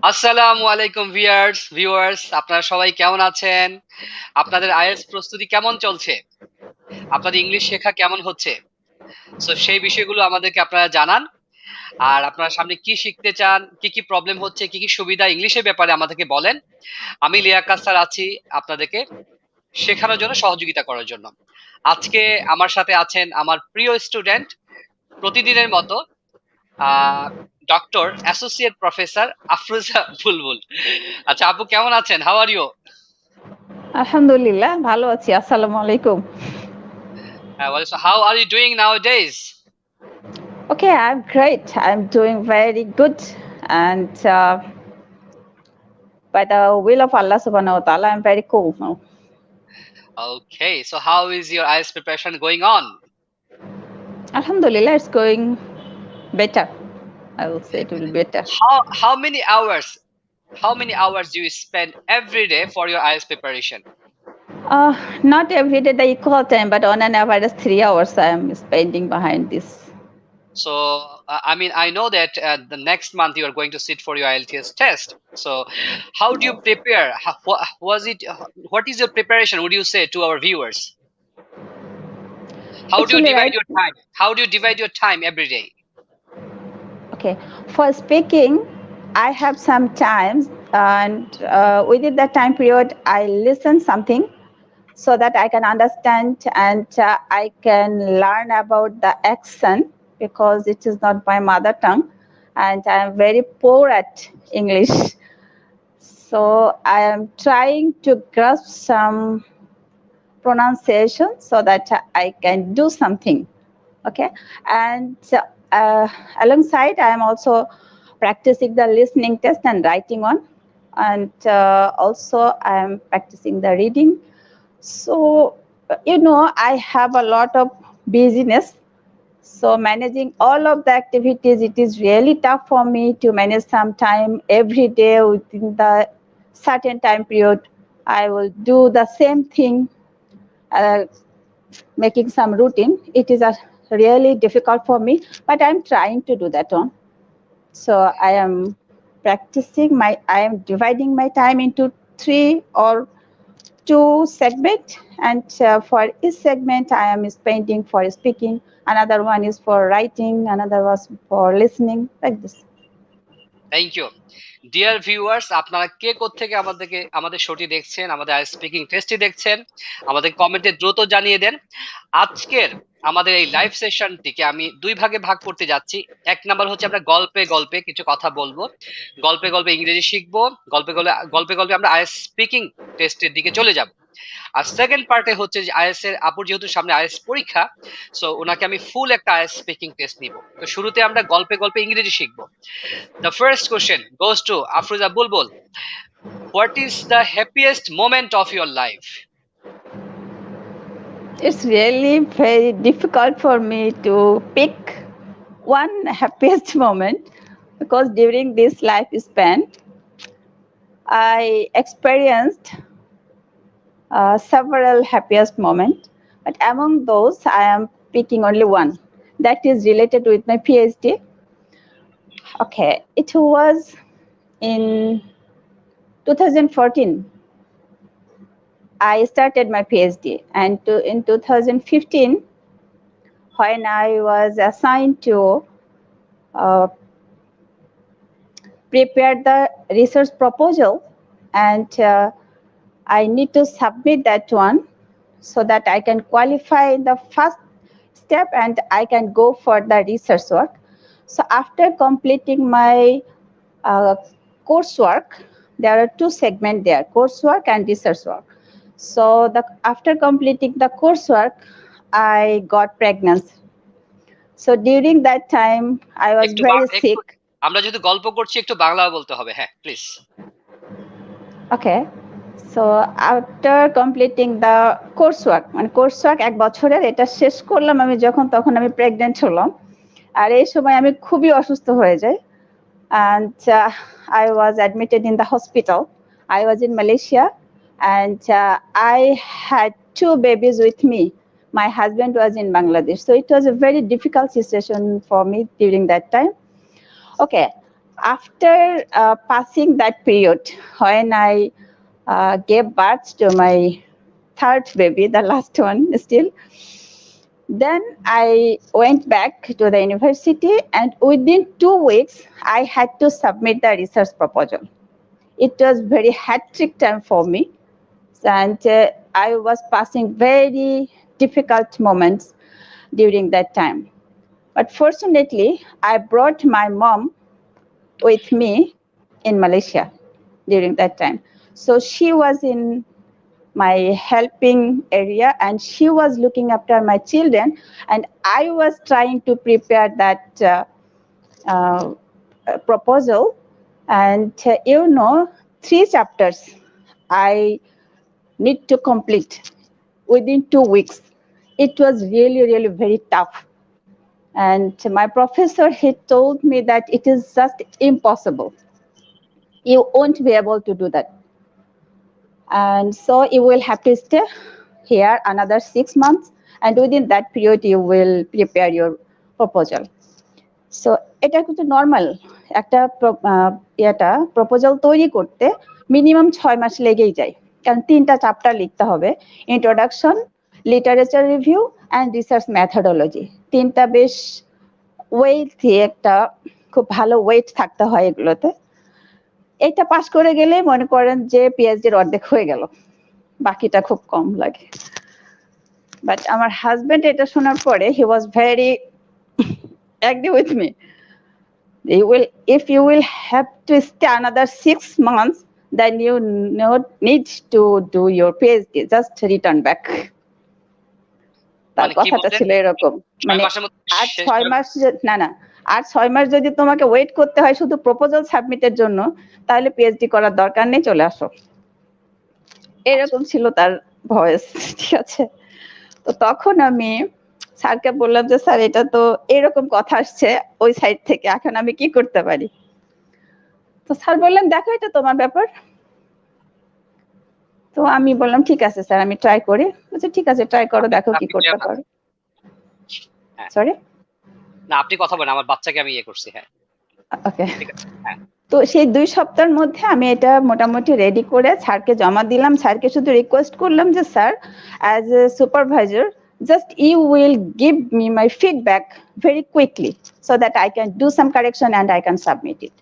আসসালামু আলাইকুম ভিউয়ার্স আপনারা সবাই কেমন আছেন? আপনাদের আইএলটিএস প্রস্তুতি কেমন চলছে? আপনাদের ইংলিশ শেখা কেমন হচ্ছে? সেই বিষয়গুলো আমাদেরকে আপনারা জানান। আর আপনারা সামনে কি শিখতে চান, কি প্রবলেম হচ্ছে, কি সুবিধা ইংলিশের ব্যাপারে আমাদেরকে বলেন। আমি লিয়াকাত স্যার আছি আপনাদেরকে শেখানোর জন্য, সহযোগিতা করার জন্য। আজকে আমার সাথে আছেন আমার প্রিয় স্টুডেন্ট, প্রতিদিনের মতো doctor associate professor Afroza Bulbul. আচ্ছা আপু, কেমন আছেন? How are you? আলহামদুলিল্লাহ ভালো আছি। আসসালামু আলাইকুম। How are you doing nowadays? Okay, I'm great. I'm doing very good, and by the will of Allah subhanahu wa ta'ala, I'm very cool now. Okay, so how is your IELTS preparation going on? Alhamdulillah, it's going better. I will say it will be better. How many hours? How many hours do you spend every day for your IELTS preparation? Not every day the equal time, but on an average 3 hours I am spending behind this. So I know that the next month you are going to sit for your IELTS test. So how do you prepare? What is your preparation, would you say, to our viewers? How do you Actually, divide right. your time? How do you divide your time every day? Okay, for speaking, I have some times, and within that time period, I listen something so that I can understand and I can learn about the accent because it is not my mother tongue, and I am very poor at English. So I am trying to grasp some pronunciation so that I can do something. Okay, and alongside I am also practicing the listening test and writing one, and also I am practicing the reading. So I have a lot of busyness, so managing all of the activities, it is really tough for me to manage some time every day within the certain time period. I will do the same thing, uh, making some routine. It is really difficult for me, but I'm trying to do that one. So I am I am dividing my time into 3 or 2 segments, and for each segment I am spending for speaking, another one is for writing, another was for listening, like this. Thank you. Dear viewers, আপনারা কে কোত্থেকে আমাদের শোটি দেখছেন, আমাদের speaking টেস্টটি দেখছেন, আমাদের কমেন্টে দ্রুত জানিয়ে দেন। আজকের আমাদের এই লাইভ সেশনটিকে আমি 2 ভাগে ভাগ করতে যাচ্ছি। এক নাম্বার হচ্ছে আমরা গল্পে গল্পে কিছু কথা বলবো, গল্পে গল্পে ইংরেজি শিখবো, গল্পে গল্পে আমরা আইএলটিএস স্পিকিং টেস্টের দিকে চলে যাব। আর সেকেন্ড পার্টে হচ্ছে যে আইএলটিএস এর আপুর যেহেতু সামনে আইএলটিএস পরীক্ষা, সো ওনাকে আমি ফুল একটা আইএলটিএস স্পিকিং টেস্ট নিব। তো শুরুতে আমরা গল্পে গল্পে ইংরেজি শিখবো। The first question goes to Afroza Bulbul. What is the happiest moment of your life? It's really very difficult for me to pick one happiest moment because during this lifespan I experienced several happiest moments, but among those, I am picking only one that is related with my PhD. Okay, it was in 2014. I started my PhD, and in 2015, when I was assigned to uh, prepare the research proposal, and I need to submit that one so that I can qualify in the first step and I can go for the research work. So after completing my uh, coursework, there are 2 segments there, coursework and research work. So after completing the coursework, I got pregnant. So during that time, I was very sick. আমরা যেহেতু গল্প করছি একটু বাংলা বলতে হবে, হ্যাঁ please. Okay. So after completing the coursework, মানে coursework 1 বছরের, এটা শেষ করলাম আমি যখন, তখন আমি প্রেগনেন্ট হলাম। আর এই সময় আমি খুবই অসুস্থ হয়ে যাই, and I was admitted in the hospital. I was in Malaysia, and I had 2 babies with me. My husband was in Bangladesh, so it was a very difficult situation for me during that time. Okay, After passing that period, when I gave birth to my third baby, the last one still, then I went back to the university, and within 2 weeks, I had to submit the research proposal. It was very hectic time for me, and I was passing very difficult moments during that time. But fortunately, I brought my mom with me in Malaysia during that time. So she was in my helping area, and she was looking after my children, and I was trying to prepare that uh, proposal. And 3 chapters I need to complete within 2 weeks. It was really, really very tough. And my professor, he told me that it is just impossible. You won't be able to do that. And so you will have to stay here another 6 months, and within that period you will prepare your proposal. So এটা কিন্তু normal একটা proposal তৈরি করতে minimum 6 মাস লেগেই যায়, কারণ 3টা chapter লিখতে হবে: introduction, literature review and research methodology. 3টা বেশ ওয়েট, একটা খুব ভালো ওয়েট থাকতে হয় এগুলোতে। এটা পাস করে গেলে মনে করেন যে পিএইচডির অর্ধেক হয়ে গেল, বাকিটা খুব কম লাগে। বাট আমার হাজবেন্ড এটা শোনার পরে he was very agree with me. If you will have to stay another 6 months, then you not need to do your PhD, just return back. তার কথাটা ছিল এরকম, মানে আর 6 মাস, না আর 6 মাস যদি তোমাকে ওয়েট করতে হয় শুধু প্রপোজাল সাবমিটের জন্য, তাহলে পিএইচডি করার দরকার নেই, চলে আসো। এরকম ছিল তার ভয়েস, ঠিক আছে? তো তখন আমি স্যারকে বললাম যে স্যার এটা তো এরকম কথা আসছে ওই সাইড থেকে, এখন আমি কি করতে পারি? তো স্যার বললেন দেখো এটা তোমার ব্যাপার। তো আমি বললাম ঠিক আছে স্যার, আমি ট্রাই করি। বলছে ঠিক আছে, ট্রাই করো, দেখো কি করতে পারো। সরি, না আপনি কথা বলেন, আমার বাচ্চাকে আমি ইয়ে করছি। হ্যাঁ, ওকে। তো সেই 2 সপ্তাহের মধ্যে আমি এটা মোটামুটি রেডি করে স্যারকে জমা দিলাম। স্যারকে শুধু রিকোয়েস্ট করলাম যে sir, as a supervisor, just you will give me my feedback very quickly so that I can do some correction and I can submit it.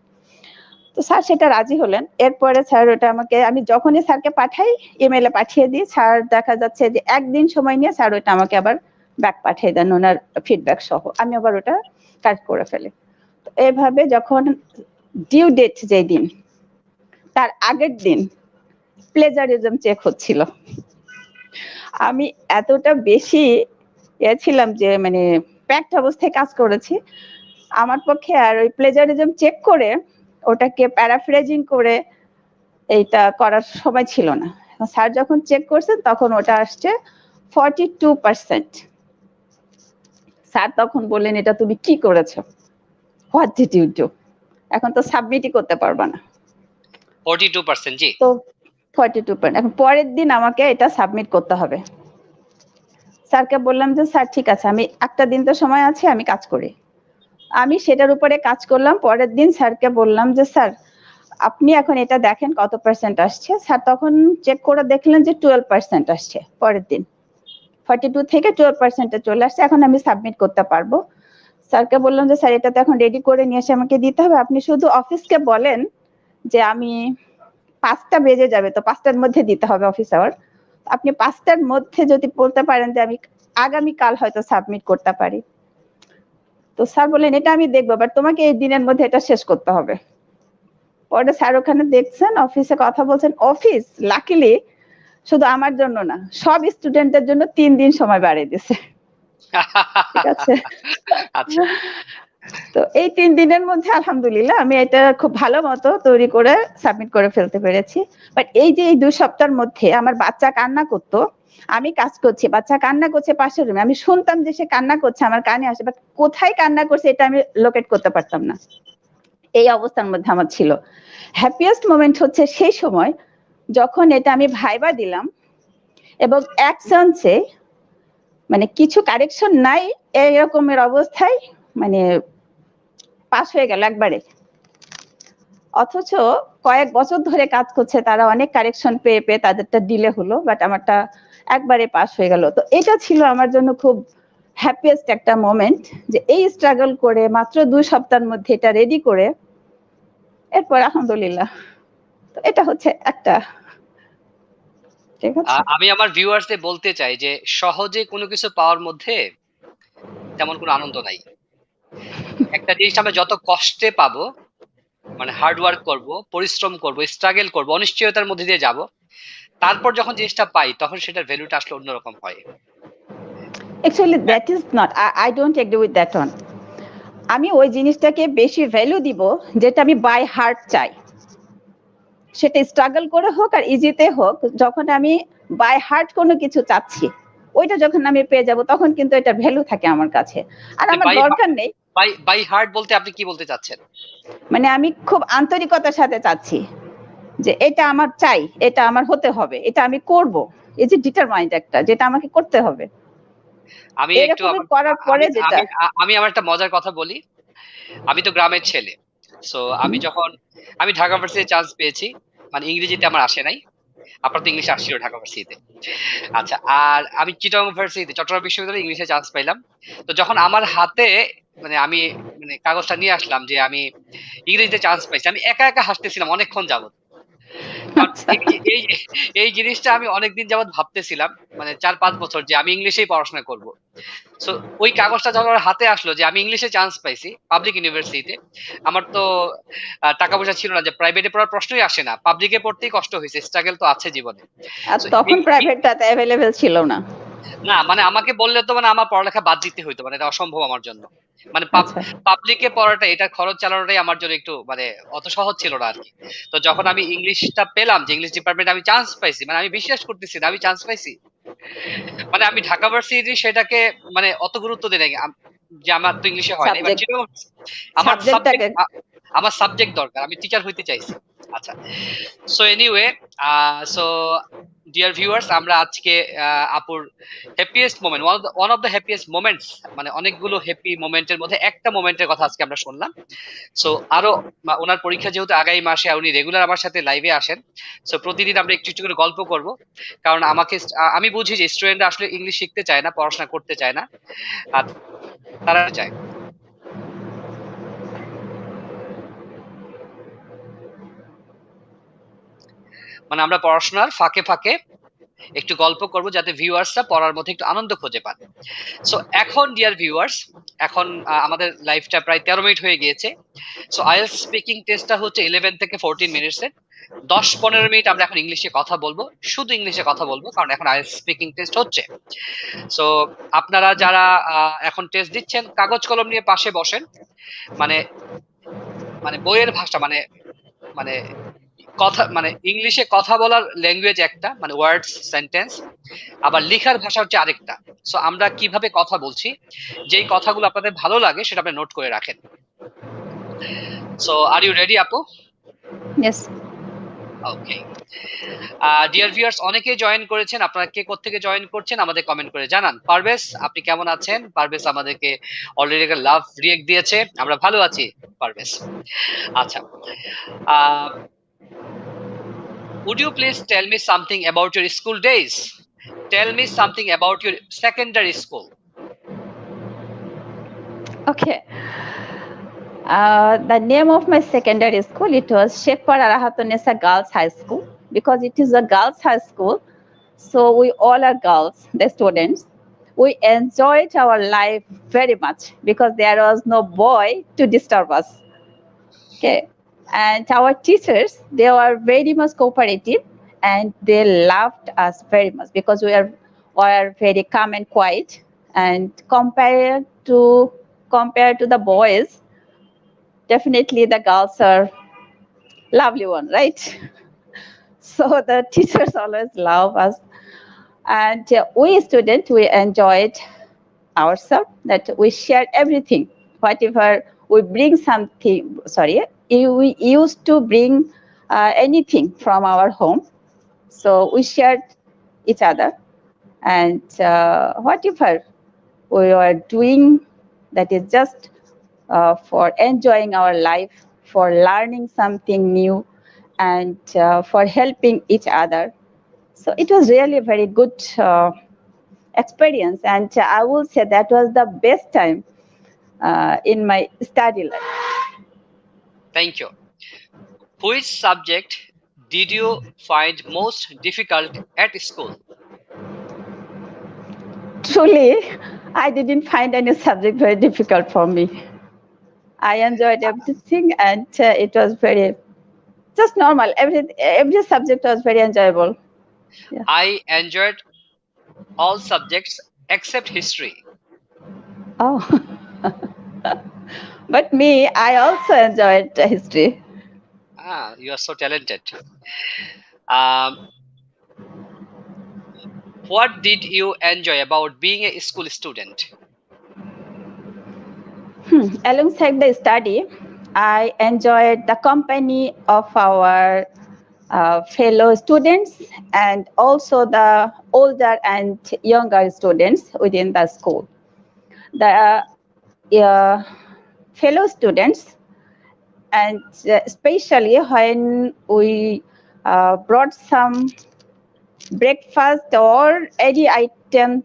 তো স্যার সেটা রাজি হলেন। এরপরে স্যার ওটা আমাকে, আমি যখনই স্যারকে পাঠাই, ইমেলে পাঠিয়ে দিই, স্যার দেখা যাচ্ছে যে একদিন সময় নিয়ে স্যার ওটা আমাকে আবার ব্যাক পাঠিয়ে দেন ওনার ফিডব্যাক সহ, আমি আবার ওটা কারেক্ট করে ফেলি। তো এইভাবে যখন ডিউ ডেট যেদিন, তার আগের দিন প্লেজারিজম চেক হচ্ছিল। আমি এতটা বেশি ছিলাম যে মানে প্যাকড অবস্থায় কাজ করেছি, আমার পক্ষে আর ওই প্লেজারিজম চেক করে ওটাকে প্যারাফ্রেজিং করে এইটা করার সময় ছিল না। স্যার যখন চেক করছেন তখন ওটা আসছে 42%। স্যার তখন বললেন এটা তুমি কি করেছো, হোয়াট ডিড ইউ ডু? এখন তো সাবমিটই করতে পারবা না। 42%, জি। তো 42%, এখন পরের দিন আমাকে এটা সাবমিট করতে হবে। স্যারকে বললাম যে স্যার ঠিক আছে, আমি একটা দিন তো সময় আছে, আমি কাজ করি। আমি সেটার উপরে কাজ করলাম। পরের দিন স্যারকে বললাম যে স্যার আপনি এখন এটা দেখেন কত পার্সেন্ট আসছে। স্যার তখন চেক করে দেখলেন যে 12% আসছে। পরের দিন 42 থেকে 12% চলে আসছে, এখন আমি সাবমিট করতে পারবো। স্যারকে বললাম যে স্যার এটা তো এখন রেডি করে নিয়ে এসে আমাকে দিতে হবে, আপনি শুধু অফিসকে বলেন যে আমি 5টা বেজে যাবে, তো 5টার মধ্যে দিতে হবে অফিস আওয়ার। আপনি 5টার মধ্যে যদি বলতে পারেন যে আমি আগামীকাল হয়তো সাবমিট করতে পারি। তো স্যার বললেন এটা আমি দেখবো, বাট তোমাকে এই দিনের মধ্যে এটা শেষ করতে হবে। পরে স্যার ওখানে দেখছেন, অফিসে কথা বলছেন। অফিস লাকিলি শুধু আমার জন্য না, সব স্টুডেন্টদের জন্য 3 দিন সময় বাড়িয়ে দিয়েছে, ঠিক আছে? আচ্ছা, তো এই 3 দিনের মধ্যে আলহামদুলিল্লাহ আমি এটা খুব ভালো মতো তৈরি করে সাবমিট করে ফেলতে পেরেছি। বাট এই যে এই 2 সপ্তাহের মধ্যে আমার বাচ্চা কান্না করতো, আমি কাজ করছি, বাচ্চা কান্না করছে পাশের রুমে, আমি শুনতাম যে সে কান্না করছে, আমার কানে আসে, বাট কোথায় কান্না করছে এটা আমি লোকেট করতে পারতাম না। এই অবস্থার মধ্যে আমার ছিল। হ্যাপিয়েস্ট মোমেন্ট হচ্ছে সেই সময় যখন এটা আমি ভাইবা দিলাম এবং এক চান্সে, মানে কিছু কারেকশন নাই এরকমের অবস্থায়, মানে পাস হয়ে গেল একবারে। অথচ কয়েক বছর ধরে কাজ করছে, তারা অনেক কারেকশন পেয়ে পেয়ে তাদেরটা ডিলে হলো, বাট আমারটা একবারে পাস হয়ে গেল। তো এটা ছিল আমার জন্য খুব হ্যাপিয়েস্ট একটা মোমেন্ট, যে এই স্ট্রাগল করে মাত্র 2 সপ্তাহের মধ্যে এটা রেডি করে এরপর আলহামদুলিল্লাহ। তো এটা হচ্ছে একটা, ঠিক আছে। আমি আমার ভিউয়ার্সদের বলতে চাই যে সহজে কোনো কিছু পাওয়ার মধ্যে তেমন কোনো আনন্দ নাই। একটা জিনিস আমরা যত কষ্টে পাবো, মানে হার্ড ওয়ার্ক করব, পরিশ্রম করব, স্ট্রাগল করব, অনিশ্চয়তার মধ্যে দিয়ে যাব, তারপর যখন জিনিসটা পাই তখন সেটার ভ্যালুটা আসলে অন্যরকম হয়। Actually that is not, I don't agree with that one. আমি ওই জিনিসটাকে বেশি ভ্যালু দিব যেটা আমি বাই হার্ট চাই, সেটা স্ট্রাগল করে হোক আর ইজিতে হোক। যখন আমি বাই হার্ট কোনো কিছু চাচ্ছি, ওইটা যখন আমি পেয়ে যাব তখন কিন্তু এটা ভ্যালু থাকে আমার কাছে, আর আমার বাই দরকার নেই। বাই বাই হার্ট বলতে আপনি কি বলতে চাচ্ছেন? মানে আমি খুব আন্তরিকতার সাথে চাচ্ছি যে এটা আমার চাই, এটা আমার হতে হবে, এটা আমি করব। এই যে ডিটারমাইন্ড একটা, যেটা আমাকে করতে হবে, আমি একটু এরকমই আমার করার পরে আমি যেটা। আমি আমি আমার একটা মজার কথা বলি। আমি তো গ্রামের ছেলে। সো আমি ঢাকা ভার্সিটিতে চান্স পেয়েছি, মানে ইংরেজিতে আমার আসে নাই। আপনার তো ইংলিশ আসছিল ঢাকা ভার্সিটিতে। আচ্ছা, আর আমি চিটাগং ভার্সিটিতে, চট্টগ্রাম বিশ্ববিদ্যালয়ে ইংলিশে চান্স পাইলাম। তো যখন আমার হাতে, মানে আমি মানে কাগজটা নিয়ে আসলাম যে আমি ইংরেজিতে চান্স পাইছি, আমি একা একা হাসতেছিলাম অনেকক্ষণ যাবত। কারণ আচ্ছা, এই জিনিসটা আমি অনেকদিন যাবত ভাবতেছিলাম, মানে 4-5 বছর, যে আমি ইংলিশেই পড়াশোনা করব। সো ওই কাগজটা যখন আমার হাতে আসলো যে আমি ইংলিশে চান্স পাইছি পাবলিক ইউনিভার্সিটিতে, আমার তো টাকা পয়সা ছিল না, যে প্রাইভেটে পড়ার প্রশ্নই আসে না, পাবলিকে পড়তেই কষ্ট হয়েছে, স্ট্রাগল তো আছে জীবনে। আর সো তখন প্রাইভেটটা অ্যাভেলেবেল ছিল না। না, মানে আমাকে বললে তো মানে আমার পড়ালেখা বাদ দিতে হইতো, মানে এটা অসম্ভব আমার জন্য। মানে আচ্ছা, পাবলিকে পড়াটা, এটার খরচ চালানোটাই আমার জন্য একটু মানে অত সহজ ছিল না আরকি। তো যখন আমি ইংলিশটা পেলাম, যে ইংলিশ ডিপার্টমেন্টে আমি চান্স পাইছি, মানে আমি বিশ্বাস করতেছি না আমি চান্স পাইছি। মানে আমি ঢাকা ভার্সিটি সেটাকে মানে অত গুরুত্ব দিই নাই। যে আমার তো ইংলিশে হয় নাই, বাট সাবজেক্ট, আমার সাবজেক্ট, সাবজেক্টটাকে। আমার সাবজেক্ট দরকার, আমি টিচার হইতে চাইছি। আচ্ছা, so anyway, so dear viewers, আমরা আজকে আপুর happiest moment, one of the happiest moments, মানে অনেকগুলো হ্যাপি মোমেন্টের মধ্যে একটা মোমেন্টের কথা আজকে আমরা শুনলাম। সো আরো ওনার পরীক্ষা যেহেতু আগামী মাসে, উনি রেগুলার আমার সাথে লাইভে আসেন। সো প্রতিদিন আমরা একটু একটু করে গল্প করব, কারণ আমি বুঝি যে স্টুডেন্টরা আসলে ইংলিশ শিখতে চায় না, পড়াশোনা করতে চায় না, আর তারা চায়, মানে আমরা পড়াশোনার ফাঁকে ফাঁকে একটু গল্প করব, যাতে ভিউয়ার্সরা পড়ার মধ্যে একটু আনন্দ খুঁজে পান। সো এখন ডিয়ার ভিউয়ার্স, এখন আমাদের লাইভটা প্রায় 13 মিনিট হয়ে গিয়েছে। সো আইএলটিএস স্পিকিং টেস্টটা হচ্ছে 11 থেকে 14 মিনিটসের। 10-15 মিনিট আমরা এখন ইংলিশে কথা বলবো, শুধু ইংলিশে কথা বলবো, কারণ এখন আইএলটিএস স্পিকিং টেস্ট হচ্ছে। সো আপনারা যারা এখন টেস্ট দিচ্ছেন, কাগজ কলম নিয়ে পাশে বসেন। মানে মানে বইয়ের ভাষা, মানে মানে কথা, মানে ইংলিশে কথা বলার ল্যাঙ্গুয়েজ একটা, মানে ওয়ার্ডস, সেন্টেন্স, আবার লেখার ভাষা হচ্ছে আরেকটা। সো আমরা কিভাবে কথা বলছি, যেই কথাগুলো আপনাদের ভালো লাগে সেটা আপনি নোট করে রাখেন। সো আর ইউ রেডি আপু? ইয়েস। ওকে। ডিয়ার ভিউয়ার্স, অনেকেই জয়েন করেছেন, আপনারা কে কোত্থেকে জয়েন করছেন আমাদের কমেন্ট করে জানান। পারভেজ, আপনি কেমন আছেন? পারভেজ আমাদেরকে অলরেডি একটা লাভ রিয়েক্ট দিয়েছে, আমরা ভালো আছি পারভেজ। আচ্ছা, would you please tell me something about your school days? Tell me something about your secondary school. Okay. The name of my secondary school, it was Sheikh Arahatonesa Girls High School, because it is a girls' high school. So we all are girls, the students. We enjoyed our life very much because there was no boy to disturb us. Okay. And our teachers, they were very much cooperative and they loved us very much because were very calm and quiet. And compared to the boys, definitely the girls are lovely one, right? So the teachers always love us. And we students, we enjoyed ourselves, that we shared everything. Whatever we bring something, sorry, we used to bring anything from our home. So we shared each other. And whatever we were doing, that is just for enjoying our life for learning something new, and for helping each other. So it was really a very good experience, and I will say that was the best time in my study life. Thank you. Which subject did you find most difficult at school? Truly, I didn't find any subject very difficult for me. I enjoyed everything, and it was very just normal. Every subject was very enjoyable. Yeah. I enjoyed all subjects except history. Oh, but me, I also enjoyed history. Ah, you are so talented. Um, what did you enjoy about being a school student? Alongside the study, I enjoyed the company of our fellow students and also the older and younger students within the school. The fellow students, and especially when we brought some breakfast or any item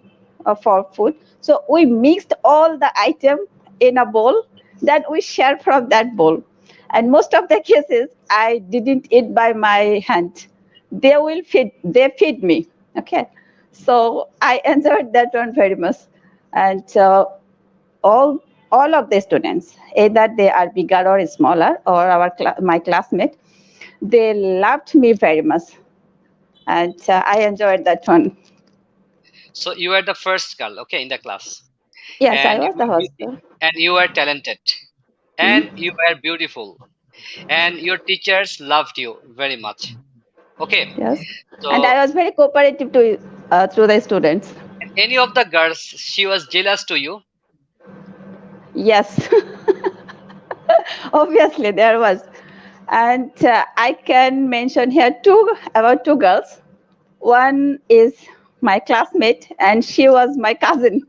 for food. So we mixed all the item in a bowl that we share from that bowl. And most of the cases, I didn't eat by my hand. They feed me. Okay. So I enjoyed that one very much. And all all of the students, either they are bigger or smaller, or my classmate, they loved me very much, and I enjoyed that one. So you were the first girl, okay, in the class, Yes, I and was the host. and you were talented, and Hmm. you were beautiful, and your teachers loved you very much. Okay, Yes, and so I was very cooperative to through the students. any of the girls, she was jealous to you? Yes, obviously there was, and I can mention here two girls. One is my classmate, and she was my cousin.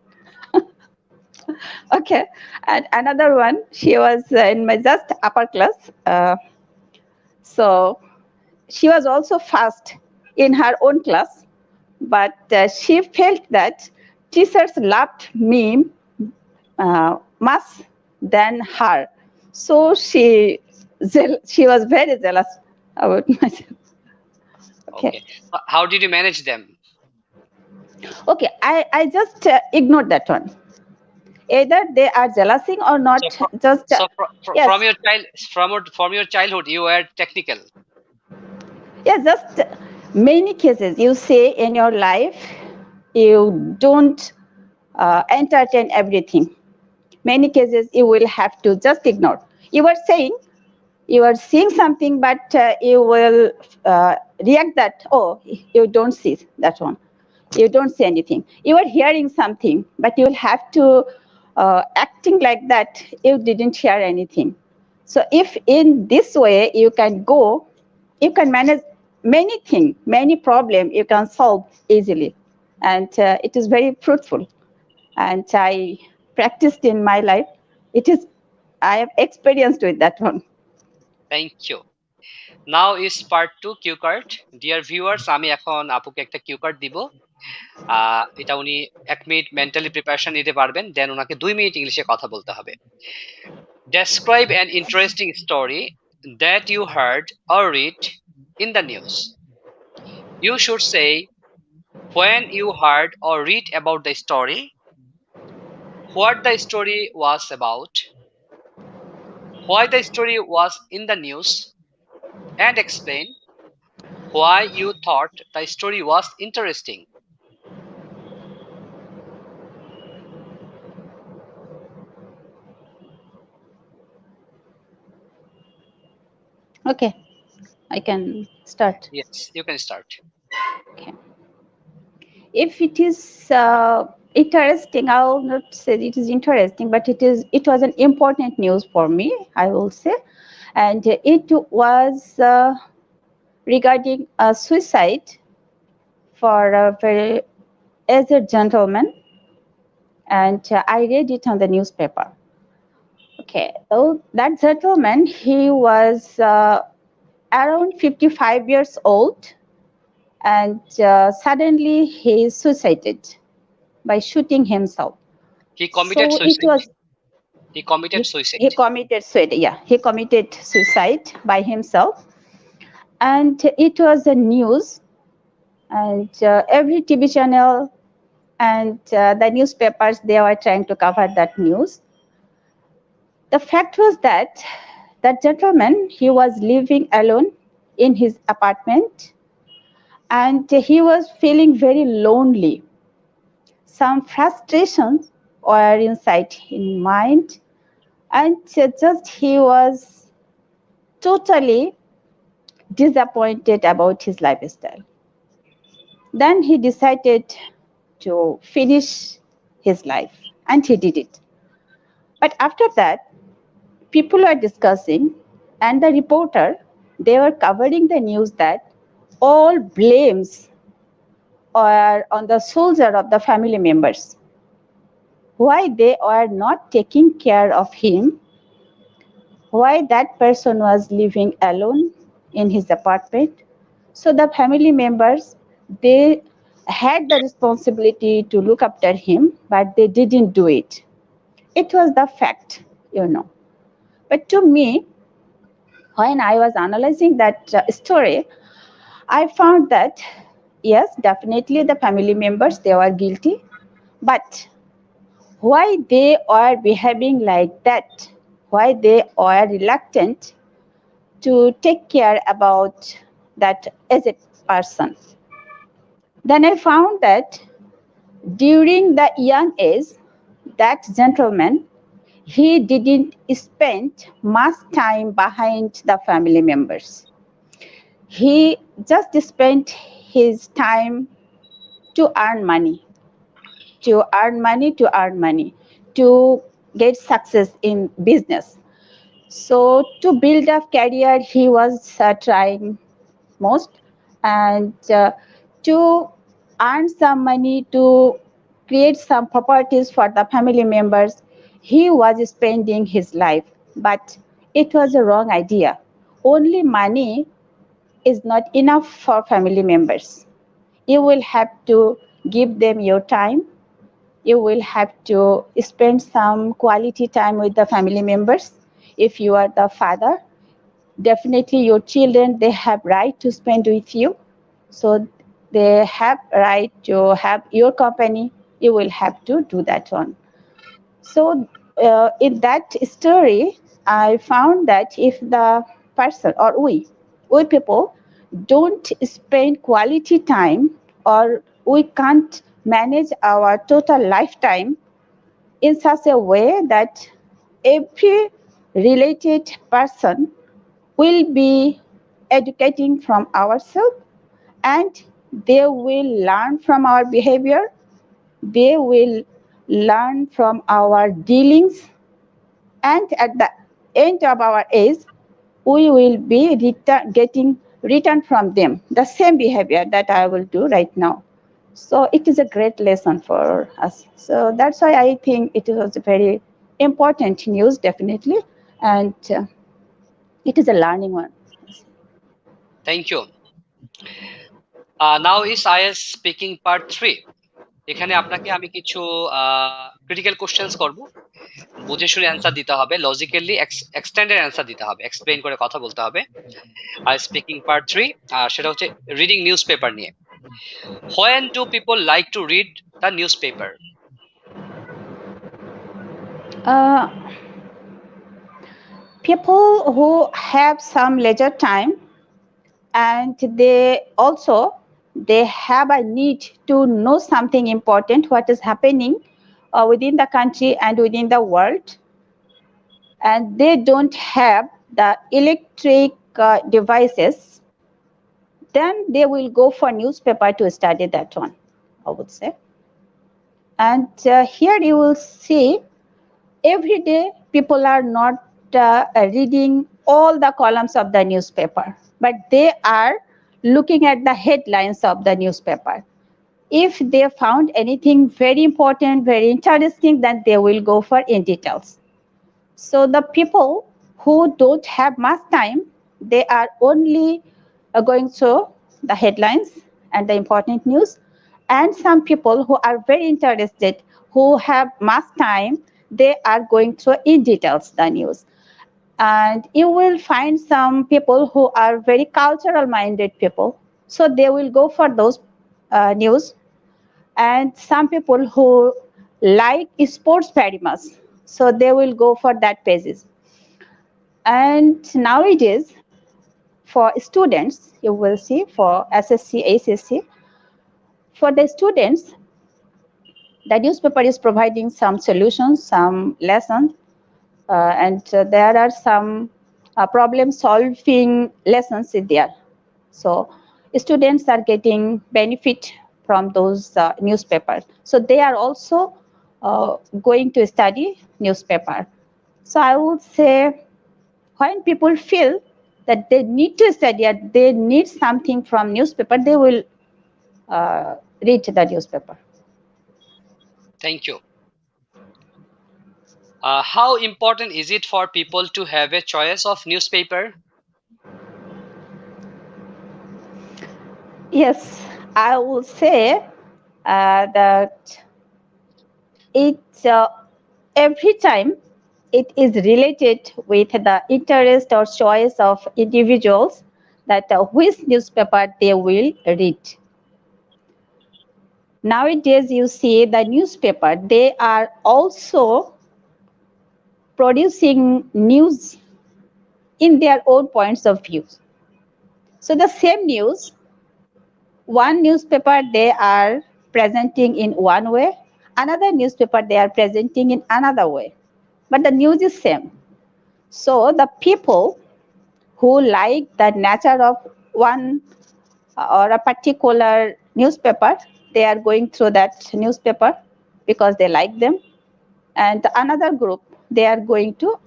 Okay, and another one, she was in my just upper class. So she was also first in her own class, but she felt that teachers loved me much than her. So she was very jealous about myself. Okay. Okay, how did you manage them? Okay, I just ignored that one. Either they are jealousing or So, not, just from yes, your from your childhood, you were technical. yes, just many cases you say in your life, you don't entertain everything. Many cases you will have to just ignore. You are seeing something, but you will react that, oh, you don't see that one. You don't see anything. You are hearing something, but you will have to acting like that you didn't hear anything. So if in this way you can go, you can manage many things, many problems you can solve easily. And it is very fruitful. And I practiced in my life. It is, I have experienced with that one. Thank you. Now is part two Q card. Dear viewers, আমি এখন আপুকে একটা cue card দিব। এটা উনি 1 minute mentally preparation নিতে পারবেন, দেন ওনাকে 2 মিনিট ইংলিশে কথা বলতে হবে। Describe an interesting story that you heard or read in the news. You should say when you heard or read about the story, what the story was about, why the story was in the news, and explain why you thought the story was interesting. Okay, I can start. Yes, you can start. Okay. If it is interesting, I will not say it is interesting, but it was an important news for me, I will say, and it was regarding a suicide for a very aged gentleman, and I read it on the newspaper. Okay, so that gentleman, he was around 55 years old, and suddenly he suicided by shooting himself. He committed So it suicide. was He committed he suicide. committed suicide. Yeah, he committed suicide by himself, and it was a news, and every TV channel and the newspapers, they were trying to cover that news. The fact was that that gentleman, he was living alone in his apartment, and he was feeling very lonely. Some frustrations were inside his mind, and just he was totally disappointed about his lifestyle. Then he decided to finish his life, and he did it. But after that, people were discussing, and the reporter, they were covering the news that all blames are on the soldier of the family members. Why they were not taking care of him, why that person was living alone in his apartment. So the family members, they had the responsibility to look after him, but they didn't do it. It was the fact. But to me, when I was analyzing that story, I found that yes, definitely the family members, they were guilty, but why they are behaving like that, why they are reluctant to take care about that aged person. Then I found that during the young age, that gentleman, he didn't spend much time behind the family members. He just spent his time to earn money, to earn money, to earn money, to get success in business. So to build a career, he was trying most, and to earn some money, to create some properties for the family members, he was spending his life. But it was a wrong idea. Only money is not enough for family members. You will have to give them your time. You will have to spend some quality time with the family members. If you are the father, definitely your children, they have right to spend with you. So they have right to have your company. You will have to do that one. So in that story, I found that if the person, or we people don't spend quality time, or we can't manage our total lifetime in such a way that every related person will be educating from ourselves, and they will learn from our behavior, they will learn from our dealings, and at the end of our age, we will be getting return from them the same behavior that I will do right now. So it is a great lesson for us. So that's why I think it was a very important news, definitely, and it is a learning one. Thank you. Now is IELTS Speaking Part 3. এখানে আপনাকে আমি কিছু critical questions করব, বুঝে শুনে answer দিতে হবে, logically extended answer দিতে হবে, এক্সপ্লেইন করে কথা বলতে হবে। আর স্পিকিং পার্ট 3, সেটা হচ্ছে রিডিং নিউজ পেপার নিয়ে। When do people like to read the news paper? Uh, People who have some leisure time, and they have a need to know something important, what is happening within the country and within the world, and they don't have the electric devices, then they will go for newspaper to study that one, I would say. And here you will see every day people are not reading all the columns of the newspaper, but they are looking at the headlines of the newspaper. If they found anything very important, very interesting, then they will go for in details. So the people who don't have much time, they are only going through the headlines and the important news. And some people who are very interested, who have much time, they are going through in details the news. And you will find some people who are very cultural minded people, so they will go for those news. And some people who like sports very much, so they will go for that pages. And nowadays, for students, you will see for SSC, HSC, for the students, the newspaper is providing some solutions, some lessons, and there are some problem solving lessons in there. So students are getting benefit from those newspapers. So they are also going to study newspaper. So I would say when people feel that they need to study or they need something from newspaper, they will read the newspaper. Thank you. How important is it for people to have a choice of newspaper? Yes, I would say that it every time it is related with the interest or choice of individuals that which newspaper they will read. Nowadays, you see the newspaper, they are also producing news in their own points of view. So the same news, one newspaper they are presenting in one way, another newspaper they are presenting in another way, but the news is same. So the people who like the nature of one or a particular newspaper, they are going through that newspaper because they like them. And another group, they are going to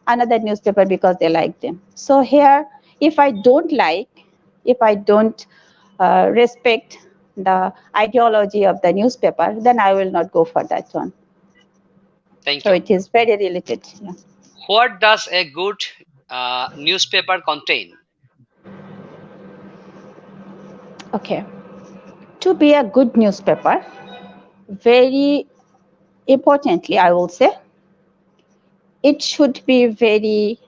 another newspaper because they like them. So here, if I don't like, if I don't respect the ideology of the newspaper, then I will not go for that one. Thank So you. it is very related. Yeah. What does a good newspaper contain? Okay. To be a good newspaper, very importantly, I will say, it should be very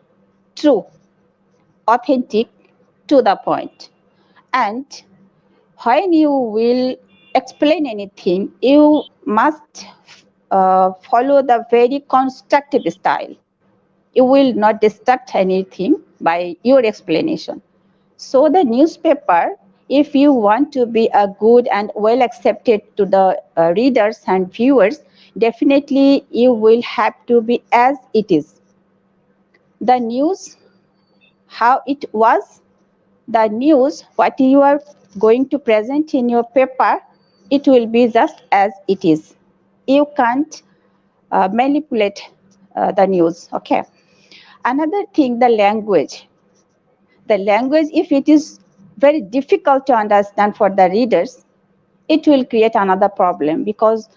true, authentic, to the point. And when you will explain anything, you must follow the very constructive style. You will not distract anything by your explanation. So the newspaper, if you want to be a good and well accepted to the readers and viewers, definitely you will have to be as it is. The news, how it was, the news, what you are going to present in your paper, it will be just as it is. You can't manipulate the news. Okay. Another thing, the language. The language, if it is very difficult to understand for the readers, it will create another problem because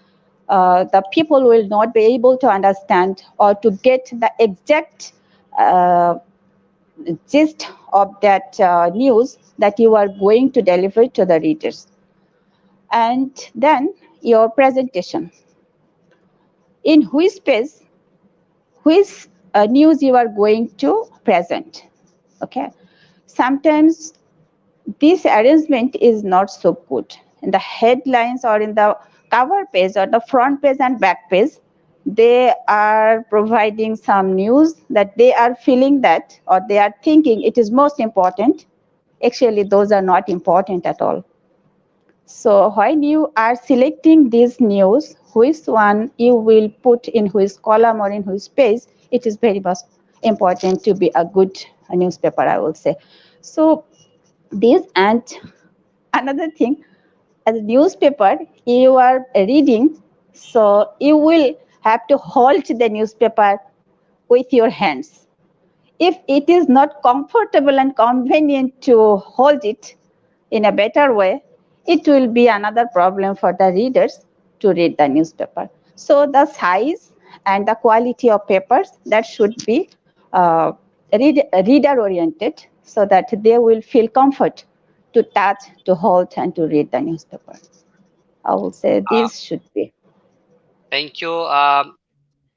the people will not be able to understand or to get the exact uh, gist of that news that you are going to deliver to the readers. And then your presentation. In which space, which news you are going to present. Okay. Sometimes this arrangement is not so good. In the headlines or in the cover page or the front page and back page, they are providing some news that they are feeling that or they are thinking it is most important. Actually, those are not important at all. So when you are selecting this news, which one you will put in which column or in which page, it is very much important to be a good newspaper, I would say. So this, and another thing, as a newspaper, you are reading, so you will have to hold the newspaper with your hands. If it is not comfortable and convenient to hold it in a better way, it will be another problem for the readers to read the newspaper. So the size and the quality of papers that should be reader oriented, so that they will feel comfort to touch, to hold, and to read the newspaper. I will say these should be. Thank you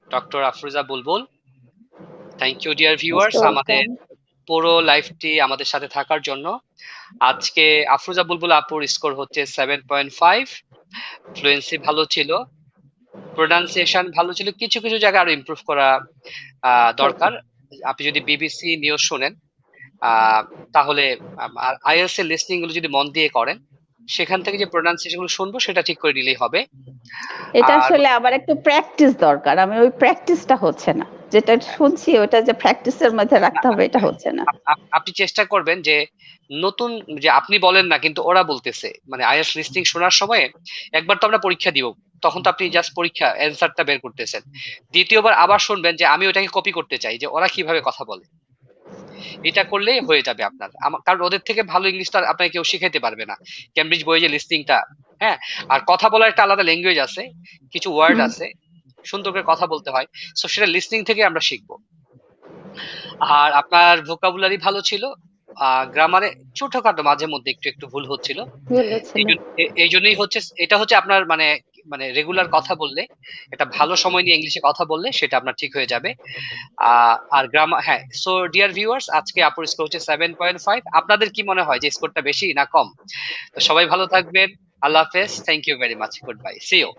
doctor Afroza Bulbul. Thank you dear Most viewers আমাদের welcome. পুরো লাইফটি আমাদের সাথে থাকার জন্য। আজকে আফরোজা বুলবুল আপুর score হচ্ছে 7.5। Fluency ভালো ছিল, প্রোনাউন্সিয়েশন ভালো ছিল, কিছু কিছু জায়গায় আরো ইমপ্রুভ করা দরকার। আপনি যদি বিবিসি নিউজ শোনেন তাহলে আর আইএলটিএস এর লিসনিং গুলো যদি মন দিয়ে করেন, সেখান থেকে যে প্রোনাউন্সিয়েশন গুলো শুনবো সেটা ঠিক করে নিলেই হবে। এটা আর আসলে আবার একটু প্র্যাকটিস দরকার, আমি ওই প্র্যাকটিসটা হচ্ছে না, যেটা শুনছি ওটা যে প্র্যাকটিসের মধ্যে রাখতে হবে এটা হচ্ছে না। আপনি চেষ্টা করবেন যে নতুন, যে আপনি বলেন না কিন্তু ওরা বলতেছে, মানে আইএলটিএস লিসনিং শোনার সময় একবার তো আমরা পরীক্ষা দিব, তখন তো আপনি জাস্ট পরীক্ষা অ্যান্সারটা বের করতেছেন। দ্বিতীয়বার আবার শুনবেন যে আমি ওটাকে কপি করতে চাই, যে ওরা কিভাবে কথা বলে। এটা করলেই হয়ে যাবে আপনার। কারণ ওদের থেকে ভালো ইংলিশ তো আর আপনাকে কেউ শিখাইতে পারবে না। কেমব্রিজ বইয়ে যে লিসনিংটা, হ্যাঁ, আর কথা বলার একটা আলাদা ল্যাঙ্গুয়েজ আছে, কিছু ওয়ার্ড হুম। আছে, সুন্দর করে কথা বলতে হয়। সো সেটা লিসনিং থেকে আমরা শিখবো। আর আপনার ভোকাবুলারি ভালো ছিল, গ্রামারে ছোটখাটো মাঝে মধ্যে একটু একটু ভুল হচ্ছিল। বলেছিল। এই জন্যই হচ্ছে, এটা হচ্ছে আপনার মানে মানে রেগুলার কথা বললে, এটা ভালো সময় নিয়ে ইংলিশে কথা বললে সেটা আপনার ঠিক হয়ে যাবে। আর গ্রামার, হ্যাঁ। সো ডিয়ার ভিউয়ার্স, আজকে আপুর স্কোর হচ্ছে 7.5। আপনাদের কি মনে হয় যে স্কোরটা বেশি না কম? তো সবাই ভালো থাকবেন। আল্লাহ হাফেজ। Thank you very much. Goodbye. See you.